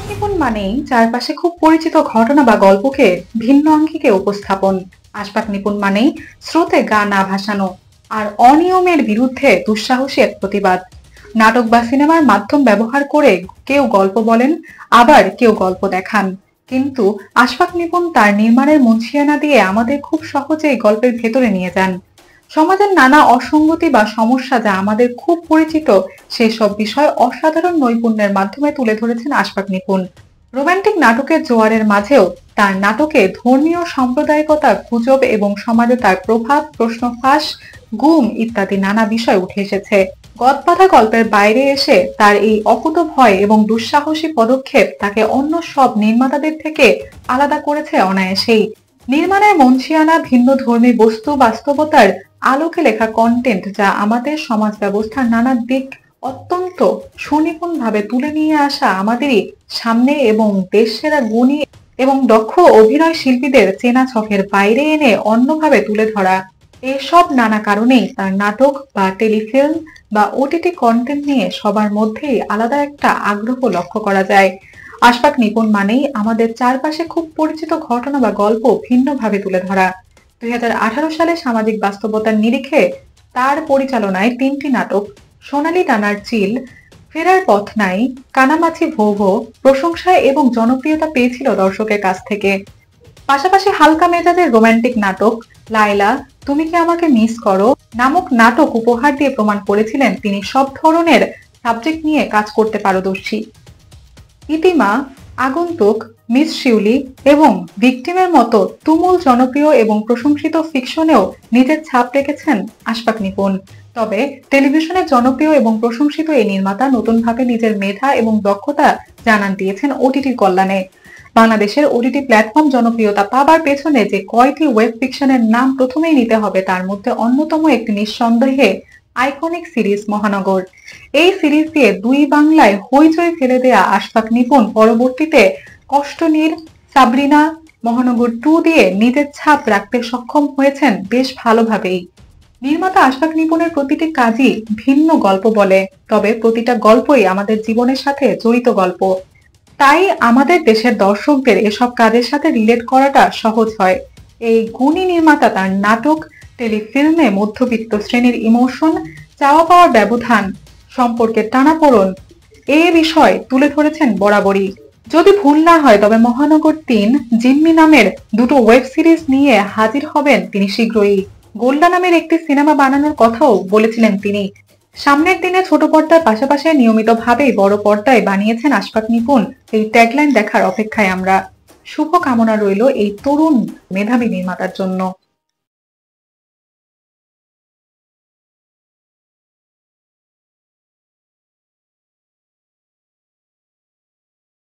নিপুণ মানেই চারপাশে খুব পরিচিত ঘটনা বা গল্পকে ভিন্ন আঙ্গিকে উপস্থাপন। আশপাক নিপুণ মানেই স্রোতে গা না ভাসানো আর অনিয়মের বিরুদ্ধে দুঃসাহসী এক প্রতিবাদ। নাটক বা সিনেমার মাধ্যম ব্যবহার করে কেউ গল্প বলেন, আবার কেউ গল্প দেখান, কিন্তু আশফাক নিপুণ তার নির্মাণের মুন্সিয়ানা দিয়ে আমাদের খুব সহজেই গল্পের ভেতরে নিয়ে যান। সমাজের নানা অসঙ্গতি বা সমস্যা যা আমাদের খুব পরিচিত, সেসব বিষয় অসাধারণ নৈপুণ্যের মাধ্যমে তুলে ধরেছেন আশফাক নিপুণ। রোমান্টিক নাটকের জোয়ারের মাঝেও তার নাটকে ধর্মীয় সাম্প্রদায়িকতা, গুজব এবং সমাজে তার প্রভাব, প্রশ্ন ফাঁস, গুম ইত্যাদি নানা বিষয় উঠে এসেছে। গদবাঁধা গল্পের বাইরে এসে তার এই অকুতোভয় এবং দুঃসাহসী পদক্ষেপ তাকে অন্য সব নির্মাতাদের থেকে আলাদা করেছে অনায়াসেই। নির্মাণের মঞ্চিয়ানা, ভিন্ন ধর্মী বস্তু, বাস্তবতার আলোকে লেখা কন্টেন্ট যা আমাদের সমাজ ব্যবস্থার নানা দিক অত্যন্ত সুনিপুণভাবে তুলে নিয়ে আসা আমাদেরই সামনে এবং দেশসেরা গুণী এবং দক্ষ অভিনয় শিল্পীদের চেনা ছকের বাইরে এনে অন্যভাবে তুলে ধরা, এসব নানা কারণেই তার নাটক বা টেলিফিল্ম বা ওটিটি কন্টেন্ট নিয়ে সবার মধ্যেই আলাদা একটা আগ্রহ লক্ষ্য করা যায়। আশফাক নিপুণ মানেই আমাদের চারপাশে খুব পরিচিত ঘটনা বা গল্প ভিন্নভাবে তুলে ধরা। 2018 সালে সামাজিক বাস্তবতার নিরিখে তার পরিচালনায় 3টি নাটক সোনালী ডানার চিল, ফেরার পথ নাই, কানামাছি ভৌ ভৌ প্রশংসায় এবং জনপ্রিয়তা পেয়েছিল দর্শকের কাছ থেকে। পাশাপাশি হালকা মেজাজের রোমান্টিক নাটক লায়লা, তুমি কি আমাকে মিস করো নামক নাটক উপহার দিয়ে প্রমাণ করেছিলেন তিনি সব ধরনের সাবজেক্ট নিয়ে কাজ করতে পারদর্শী। ইতিমা, আগন্তুক, মিস শিউলি এবং ভিকটিমের মতো তুমুল জনপ্রিয় এবং প্রশংসিত ফিকশনেও নিজের ছাপ রেখেছেন আশফাক নিপুণ। তবে টেলিভিশনের জনপ্রিয় এবং প্রশংসিত এই নির্মাতা নতুনভাবে নিজের মেধা এবং দক্ষতা জানান দিয়েছেন ওটিটির কল্যাণে। বাংলাদেশের ওটিটি প্ল্যাটফর্ম জনপ্রিয়তা পাবার পেছনে যে কয়টি ওয়েব ফিকশনের নাম প্রথমেই নিতে হবে তার মধ্যে অন্যতম একটি নিঃসন্দেহে আইকনিক সিরিজ মহানগর। এই সিরিজ দিয়ে দুই বাংলায় হইচই ফেলে দেয়া আশফাক নিপুণ পরবর্তীতে কষ্টনীর, সাবরিনা, মহানগর 2 দিয়ে নিজের ছাপ রাখতে সক্ষম হয়েছেন বেশ ভালোভাবেই। নির্মাতা আশফাক নিপুণের প্রতিটি কাজই ভিন্ন গল্প বলে, তবে প্রতিটা গল্পই আমাদের জীবনের সাথে জড়িত গল্প। তাই আমাদের দেশের দর্শকদের এসব কাজের সাথে রিলেট করাটা সহজ হয়। এই গুণী নির্মাতা তার নাটক, টেলিফিল্মে মধ্যবিত্ত শ্রেণীর ইমোশন, চাওয়া পাওয়ার ব্যবধান, সম্পর্কের টানাপোড়েন এ বিষয় তুলে ধরেছেন বরাবরই। যদি ভুল না হয় তবে মহানগর 3 জিম্মি নামের দুটো ওয়েব সিরিজ নিয়ে হাজির হবেন তিনি শীঘ্রই। গোল্ডা নামের একটি সিনেমা বানানোর কথাও বলেছিলেন তিনি। সামনের দিনে ছোট পর্দার পাশাপাশি নিয়মিতভাবেই বড় পর্দায় বানিয়েছেন আশফাক নিপুণ, এই ট্যাগলাইন দেখার অপেক্ষায় আমরা। শুভ কামনা রইল এই তরুণ মেধাবী নির্মাতার জন্য।